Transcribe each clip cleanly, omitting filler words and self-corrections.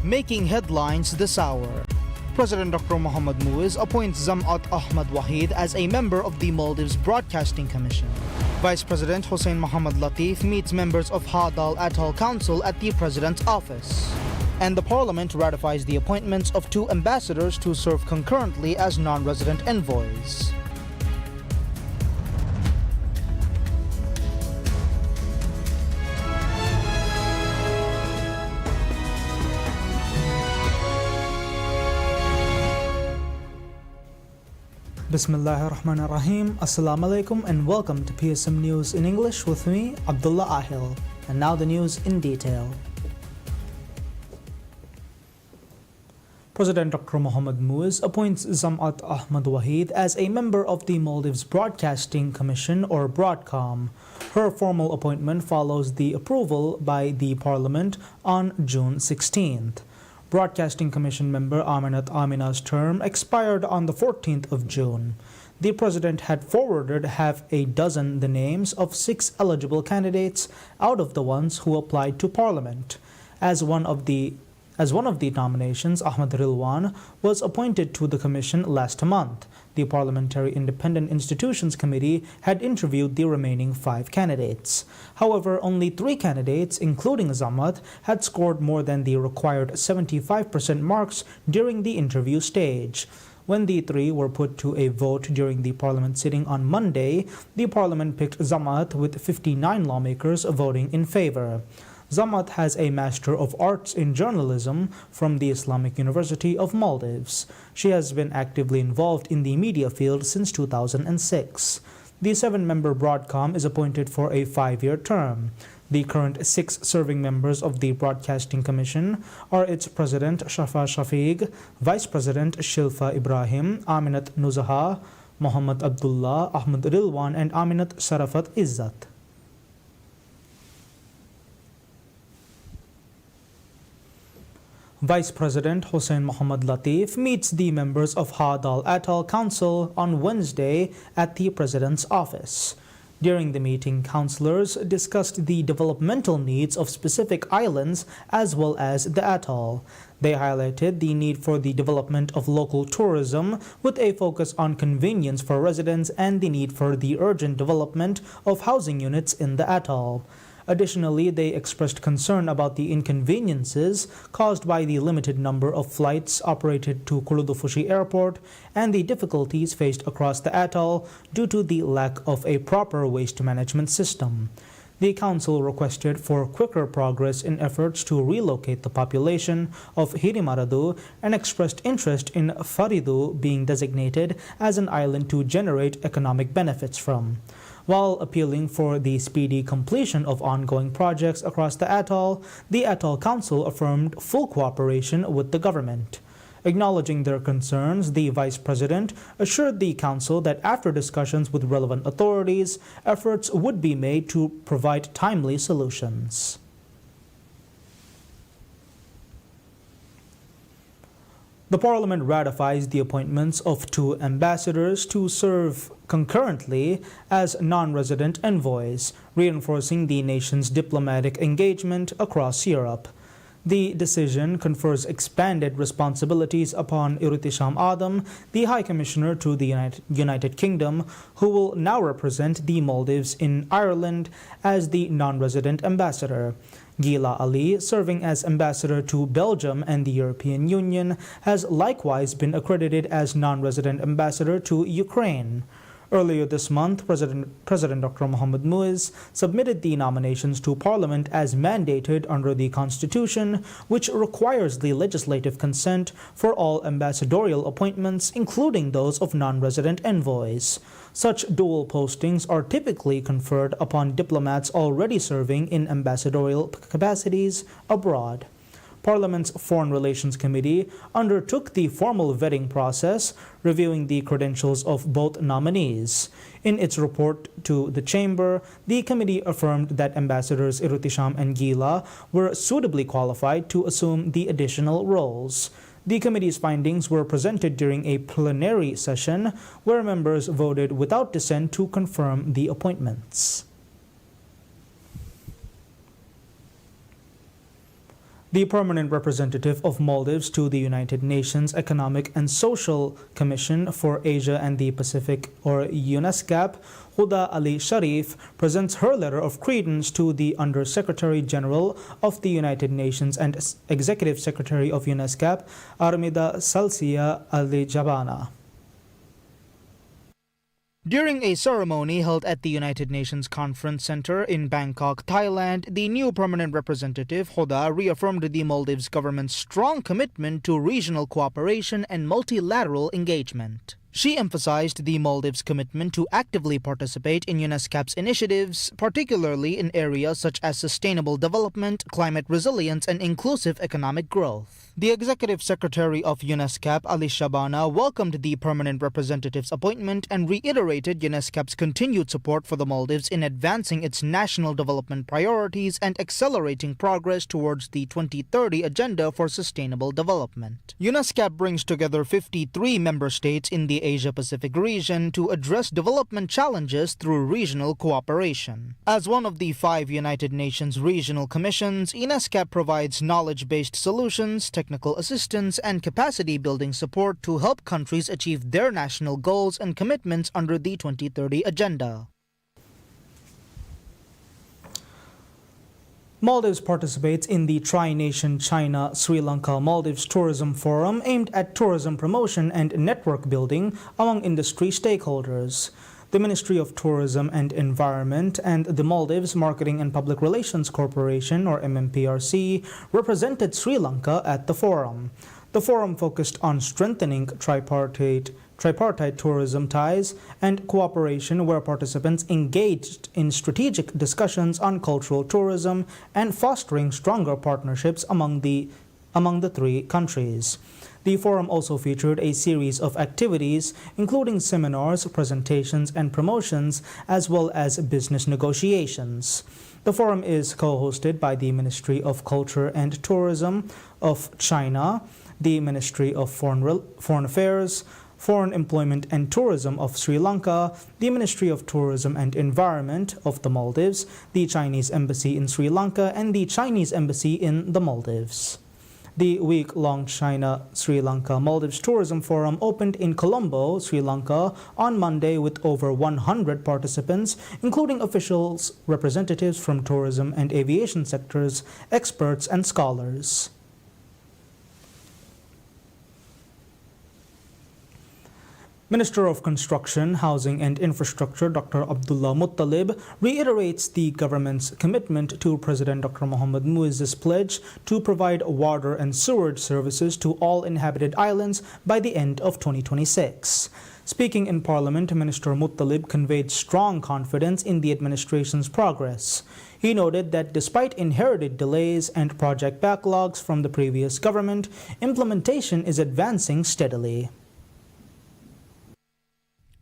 Making headlines this hour. President Dr. Mohamed Muiz appoints Zamat Ahmad Wahid as a member of the Maldives Broadcasting Commission. Vice President Hossein Mohamed Latif meets members of Hadal Atoll Council at the President's office. And the Parliament ratifies the appointments of 2 ambassadors to serve concurrently as non-resident envoys. Bismillahirrahmanirrahim. Assalamu alaikum and welcome to PSM News in English with me, Abdullah Ahil. And now the news in detail. President Dr. Mohamed Muiz appoints Zamat Ahmad Wahid as a member of the Maldives Broadcasting Commission or Broadcom. Her formal appointment follows the approval by the Parliament on June 16th. Broadcasting Commission member Aminat Amina's term expired on the 14th of June. The President had forwarded half a dozen the names of 6 eligible candidates out of the ones who applied to Parliament. As one of the nominations, Ahmad Rilwan was appointed to the Commission last month. The Parliamentary Independent Institutions Committee had interviewed the remaining 5 candidates. However, only 3 candidates, including Zamat, had scored more than the required 75% marks during the interview stage. When the 3 were put to a vote during the Parliament sitting on Monday, the Parliament picked Zamat with 59 lawmakers voting in favor. Zamat has a Master of Arts in Journalism from the Islamic University of Maldives. She has been actively involved in the media field since 2006. The 7-member Broadcom is appointed for a 5-year term. The current 6 serving members of the Broadcasting Commission are its President Shafa Shafiq, Vice President Shilfa Ibrahim, Aminat Nuzaha, Muhammad Abdullah, Ahmad Rilwan, and Aminat Sarafat Izzat. Vice President Hossein Mohamed Latif meets the members of Hadal Atoll Council on Wednesday at the President's office. During the meeting, councillors discussed the developmental needs of specific islands as well as the atoll. They highlighted the need for the development of local tourism with a focus on convenience for residents and the need for the urgent development of housing units in the atoll. Additionally, they expressed concern about the inconveniences caused by the limited number of flights operated to Kuludufushi Airport and the difficulties faced across the atoll due to the lack of a proper waste management system. The Council requested for quicker progress in efforts to relocate the population of Hirimaradu and expressed interest in Faridu being designated as an island to generate economic benefits from. While appealing for the speedy completion of ongoing projects across the Atoll Council affirmed full cooperation with the government. Acknowledging their concerns, the Vice President assured the Council that after discussions with relevant authorities, efforts would be made to provide timely solutions. The Parliament ratifies the appointments of 2 ambassadors to serve concurrently as non-resident envoys, reinforcing the nation's diplomatic engagement across Europe. The decision confers expanded responsibilities upon Irtisham Adam, the High Commissioner to the United Kingdom, who will now represent the Maldives in Ireland as the non-resident ambassador. Gila Ali, serving as ambassador to Belgium and the European Union, has likewise been accredited as non-resident ambassador to Ukraine. Earlier this month, President Dr. Mohamed Muiz submitted the nominations to Parliament as mandated under the Constitution, which requires the legislative consent for all ambassadorial appointments, including those of non-resident envoys. Such dual postings are typically conferred upon diplomats already serving in ambassadorial capacities abroad. Parliament's Foreign Relations Committee undertook the formal vetting process, reviewing the credentials of both nominees. In its report to the Chamber, the committee affirmed that Ambassadors Irtisham and Gila were suitably qualified to assume the additional roles. The committee's findings were presented during a plenary session where members voted without dissent to confirm the appointments. The permanent representative of Maldives to the United Nations Economic and Social Commission for Asia and the Pacific, or UNESCAP, Huda Ali Sharif, presents her letter of credence to the Undersecretary General of the United Nations and Executive Secretary of UNESCAP, Armida Salsia Al-Jabana. During a ceremony held at the United Nations Conference Center in Bangkok, Thailand, the new permanent representative, Huda, reaffirmed the Maldives government's strong commitment to regional cooperation and multilateral engagement. She emphasized the Maldives' commitment to actively participate in UNESCAP's initiatives, particularly in areas such as sustainable development, climate resilience, and inclusive economic growth. The Executive Secretary of UNESCAP, Ali Shabana, welcomed the permanent representative's appointment and reiterated UNESCAP's continued support for the Maldives in advancing its national development priorities and accelerating progress towards the 2030 Agenda for Sustainable Development. UNESCAP brings together 53 member states in the Asia-Pacific region to address development challenges through regional cooperation. As one of the 5 United Nations regional commissions, UNESCAP provides knowledge-based solutions, technical assistance, and capacity-building support to help countries achieve their national goals and commitments under the 2030 Agenda. Maldives participates in the Tri-Nation China-Sri Lanka-Maldives Tourism Forum aimed at tourism promotion and network building among industry stakeholders. The Ministry of Tourism and Environment and the Maldives Marketing and Public Relations Corporation, or MMPRC, represented Sri Lanka at the forum. The forum focused on strengthening tripartite tourism ties and cooperation, where participants engaged in strategic discussions on cultural tourism and fostering stronger partnerships among the 3 countries. The forum also featured a series of activities, including seminars, presentations, and promotions, as well as business negotiations. The forum is co-hosted by the Ministry of Culture and Tourism of China, the Ministry of Foreign Affairs, Foreign Employment and Tourism of Sri Lanka, the Ministry of Tourism and Environment of the Maldives, the Chinese Embassy in Sri Lanka, and the Chinese Embassy in the Maldives. The week-long China-Sri Lanka-Maldives Tourism Forum opened in Colombo, Sri Lanka, on Monday with over 100 participants, including officials, representatives from tourism and aviation sectors, experts, and scholars. Minister of Construction, Housing and Infrastructure Dr. Abdullah Muttalib reiterates the government's commitment to President Dr. Mohamed Muiz's pledge to provide water and sewerage services to all inhabited islands by the end of 2026. Speaking in Parliament, Minister Muttalib conveyed strong confidence in the administration's progress. He noted that despite inherited delays and project backlogs from the previous government, implementation is advancing steadily.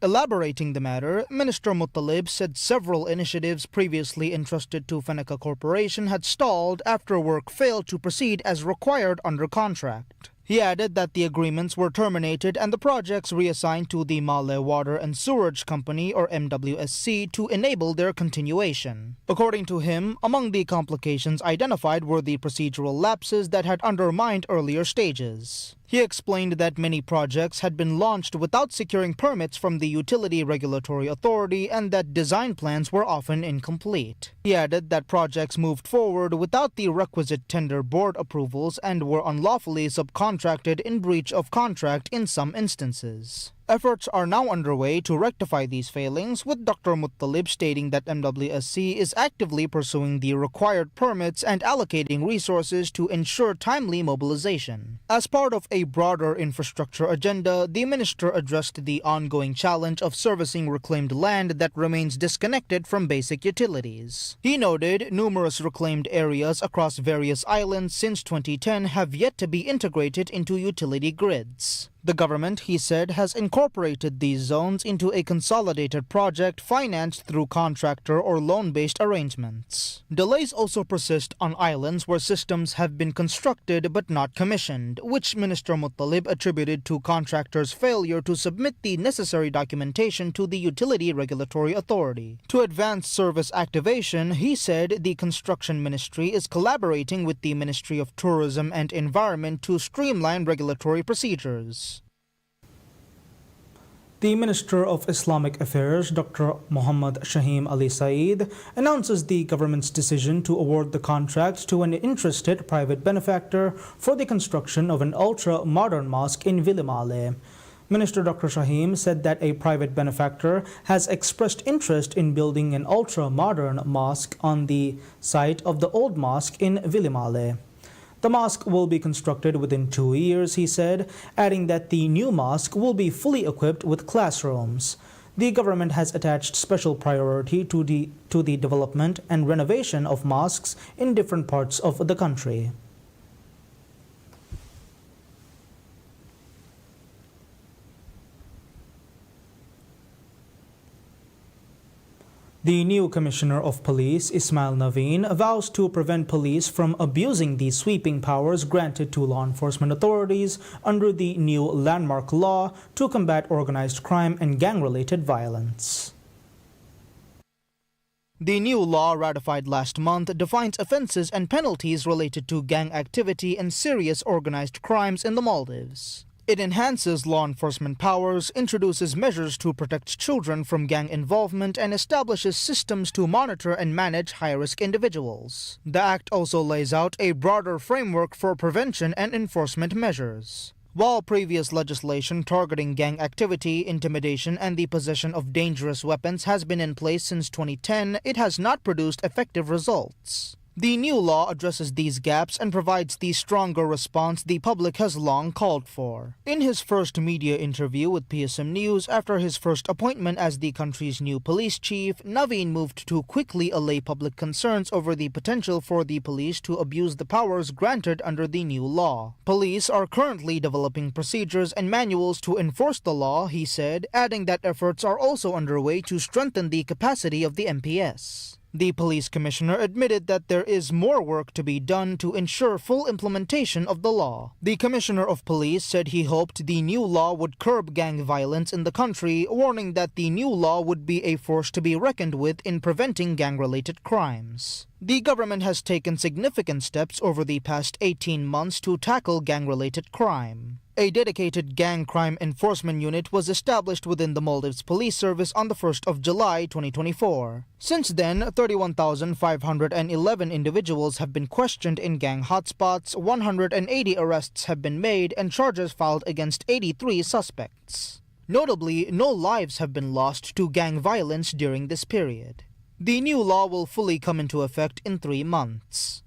Elaborating the matter, Minister Muttalib said several initiatives previously entrusted to Feneca Corporation had stalled after work failed to proceed as required under contract. He added that the agreements were terminated and the projects reassigned to the Male Water and Sewerage Company, or MWSC, to enable their continuation. According to him, among the complications identified were the procedural lapses that had undermined earlier stages. He explained that many projects had been launched without securing permits from the Utility Regulatory Authority and that design plans were often incomplete. He added that projects moved forward without the requisite tender board approvals and were unlawfully subcontracted in breach of contract in some instances. Efforts are now underway to rectify these failings, with Dr. Muttalib stating that MWSC is actively pursuing the required permits and allocating resources to ensure timely mobilization. As part of a broader infrastructure agenda, the minister addressed the ongoing challenge of servicing reclaimed land that remains disconnected from basic utilities. He noted numerous reclaimed areas across various islands since 2010 have yet to be integrated into utility grids. The government, he said, has incorporated these zones into a consolidated project financed through contractor or loan-based arrangements. Delays also persist on islands where systems have been constructed but not commissioned, which Minister Muttalib attributed to contractors' failure to submit the necessary documentation to the Utility Regulatory Authority. To advance service activation, he said the Construction Ministry is collaborating with the Ministry of Tourism and Environment to streamline regulatory procedures. The Minister of Islamic Affairs, Dr. Muhammad Shaheen Ali Saeed, announces the government's decision to award the contract to an interested private benefactor for the construction of an ultra-modern mosque in Vilimale. Minister Dr. Shaheen said that a private benefactor has expressed interest in building an ultra-modern mosque on the site of the old mosque in Vilimale. The mosque will be constructed within 2 years, he said, adding that the new mosque will be fully equipped with classrooms. The government has attached special priority to the development and renovation of mosques in different parts of the country. The new Commissioner of Police, Ismail Naveen, vows to prevent police from abusing the sweeping powers granted to law enforcement authorities under the new landmark law to combat organized crime and gang-related violence. The new law ratified last month defines offenses and penalties related to gang activity and serious organized crimes in the Maldives. It enhances law enforcement powers, introduces measures to protect children from gang involvement, and establishes systems to monitor and manage high-risk individuals. The act also lays out a broader framework for prevention and enforcement measures. While previous legislation targeting gang activity, intimidation, and the possession of dangerous weapons has been in place since 2010, it has not produced effective results. The new law addresses these gaps and provides the stronger response the public has long called for. In his first media interview with PSM News after his first appointment as the country's new police chief, Naveen moved to quickly allay public concerns over the potential for the police to abuse the powers granted under the new law. Police are currently developing procedures and manuals to enforce the law, he said, adding that efforts are also underway to strengthen the capacity of the MPS. The police commissioner admitted that there is more work to be done to ensure full implementation of the law. The commissioner of police said he hoped the new law would curb gang violence in the country, warning that the new law would be a force to be reckoned with in preventing gang-related crimes. The government has taken significant steps over the past 18 months to tackle gang-related crime. A dedicated gang crime enforcement unit was established within the Maldives Police Service on the 1st of July 2024. Since then, 31,511 individuals have been questioned in gang hotspots, 180 arrests have been made, and charges filed against 83 suspects. Notably, no lives have been lost to gang violence during this period. The new law will fully come into effect in 3 months.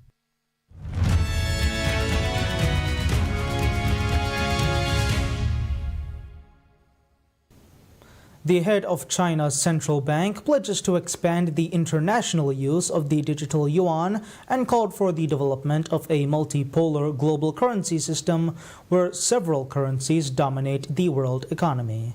The head of China's central bank pledges to expand the international use of the digital yuan and called for the development of a multipolar global currency system where several currencies dominate the world economy.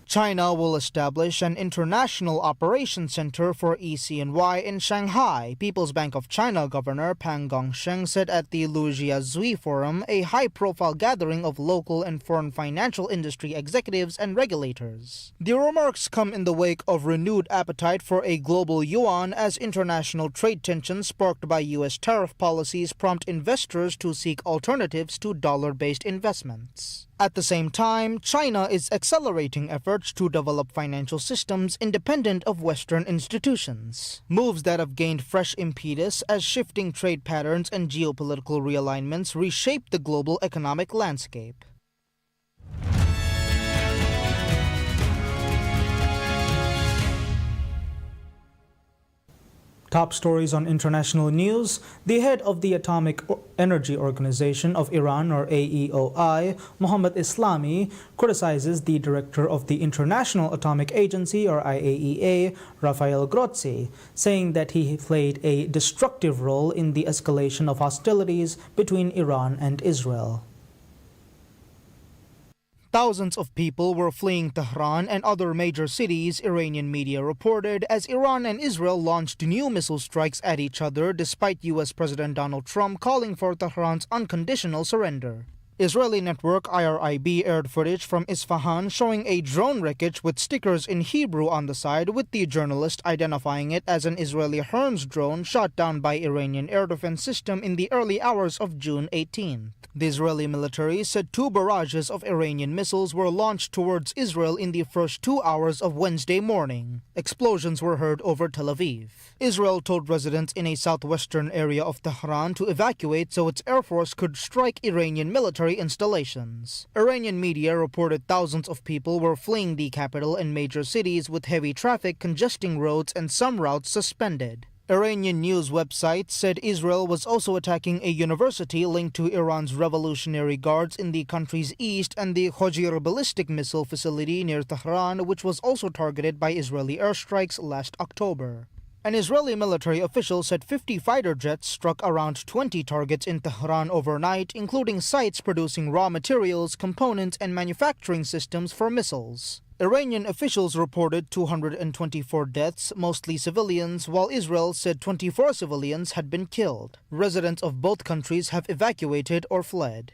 China will establish an international operations center for ECNY in Shanghai, People's Bank of China Governor Pang Gongsheng said at the Lujia Zui Forum, a high-profile gathering of local and foreign financial industry executives and regulators. The remarks come in the wake of renewed appetite for a global yuan as international trade tensions sparked by U.S. tariff policies prompt investors to seek alternatives to dollar-based investments. At the same time, China is accelerating efforts to develop financial systems independent of Western institutions, moves that have gained fresh impetus as shifting trade patterns and geopolitical realignments reshape the global economic landscape. Top stories on international news. The head of the Atomic Energy Organization of Iran, or AEOI, Mohammad Islami, criticizes the director of the International Atomic Agency, or IAEA, Rafael Grossi, saying that he played a destructive role in the escalation of hostilities between Iran and Israel. Thousands of people were fleeing Tehran and other major cities, Iranian media reported, as Iran and Israel launched new missile strikes at each other despite U.S. President Donald Trump calling for Tehran's unconditional surrender. Israeli network IRIB aired footage from Isfahan showing a drone wreckage with stickers in Hebrew on the side, with the journalist identifying it as an Israeli Hermes drone shot down by Iranian air defense system in the early hours of June 18th. The Israeli military said 2 barrages of Iranian missiles were launched towards Israel in the first 2 hours of Wednesday morning. Explosions were heard over Tel Aviv. Israel told residents in a southwestern area of Tehran to evacuate so its air force could strike Iranian military installations. Iranian media reported thousands of people were fleeing the capital and major cities, with heavy traffic congesting roads and some routes suspended. Iranian news websites said Israel was also attacking a university linked to Iran's Revolutionary Guards in the country's east and the Khojir ballistic missile facility near Tehran, which was also targeted by Israeli airstrikes last October. An Israeli military official said 50 fighter jets struck around 20 targets in Tehran overnight, including sites producing raw materials, components, and manufacturing systems for missiles. Iranian officials reported 224 deaths, mostly civilians, while Israel said 24 civilians had been killed. Residents of both countries have evacuated or fled.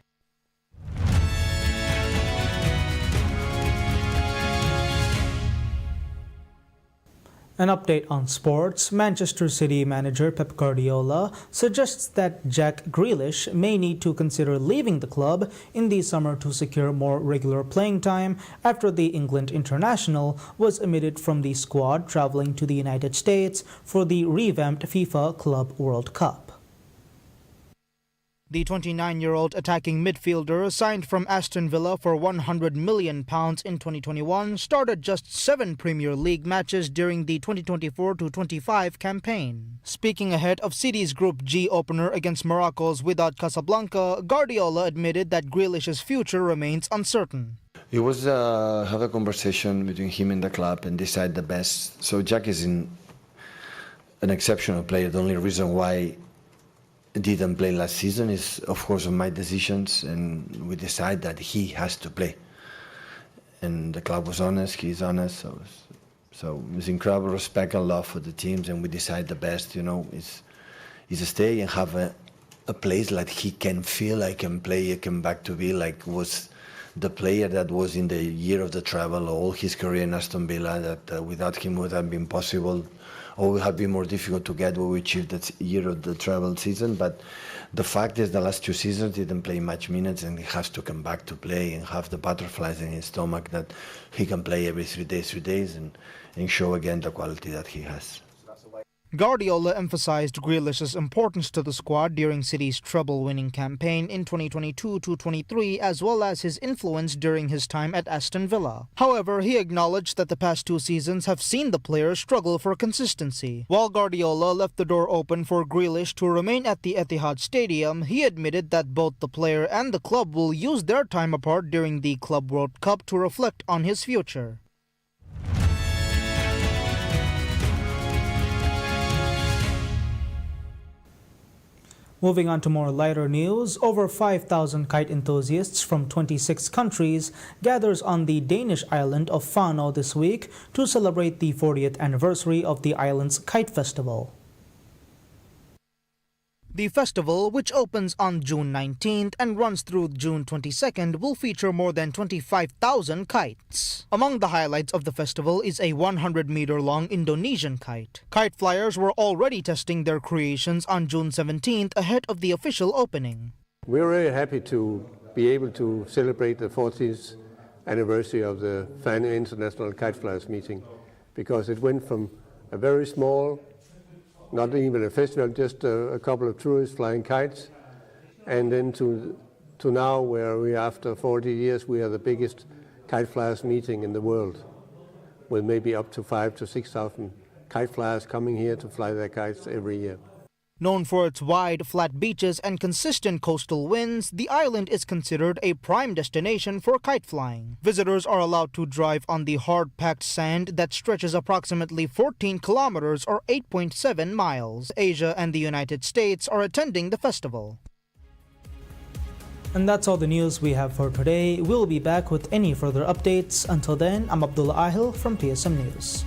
An update on sports. Manchester City manager Pep Guardiola suggests that Jack Grealish may need to consider leaving the club in the summer to secure more regular playing time after the England international was omitted from the squad traveling to the United States for the revamped FIFA Club World Cup. The 29-year-old attacking midfielder, signed from Aston Villa for £100 million in 2021, started just 7 Premier League matches during the 2024-25 campaign. Speaking ahead of City's Group G opener against Morocco's Wydad Casablanca, Guardiola admitted that Grealish's future remains uncertain. It was have a conversation between him and the club and decide the best. So Jack is an exceptional player. The only reason why didn't play last season is, of course, of my decisions, and we decide that he has to play. And the club was honest, he's honest, so it's incredible respect and love for the teams, and we decide the best, is to stay and have a place like he can feel, I can play, I can back to be like was the player that was in the year of the travel, all his career in Aston Villa, that without him would have been possible, or would have been more difficult to get what we achieved that year of the travel season. But the fact is the last 2 seasons didn't play much minutes, and he has to come back to play and have the butterflies in his stomach that he can play every 3 days and show again the quality that he has. Guardiola emphasized Grealish's importance to the squad during City's treble-winning campaign in 2022-23, as well as his influence during his time at Aston Villa. However, he acknowledged that the past 2 seasons have seen the player struggle for consistency. While Guardiola left the door open for Grealish to remain at the Etihad Stadium, he admitted that both the player and the club will use their time apart during the Club World Cup to reflect on his future. Moving on to more lighter news, over 5,000 kite enthusiasts from 26 countries gathers on the Danish island of Fano this week to celebrate the 40th anniversary of the island's Kite Festival. The festival, which opens on June 19th and runs through June 22nd, will feature more than 25,000 kites. Among the highlights of the festival is a 100-meter-long Indonesian kite. Kite flyers were already testing their creations on June 17th ahead of the official opening. We're very happy to be able to celebrate the 40th anniversary of the Fano International Kite Flyers meeting, because it went from a very small, not even a festival, just a couple of tourists flying kites, and then to now, where we, after 40 years, we are the biggest kite flyers meeting in the world, with maybe up to 5,000 to 6,000 kite flyers coming here to fly their kites every year. Known for its wide, flat beaches and consistent coastal winds, the island is considered a prime destination for kite flying. Visitors are allowed to drive on the hard-packed sand that stretches approximately 14 kilometers or 8.7 miles. Asia and the United States are attending the festival. And that's all the news we have for today. We'll be back with any further updates. Until then, I'm Abdullah Ahil from TSM News.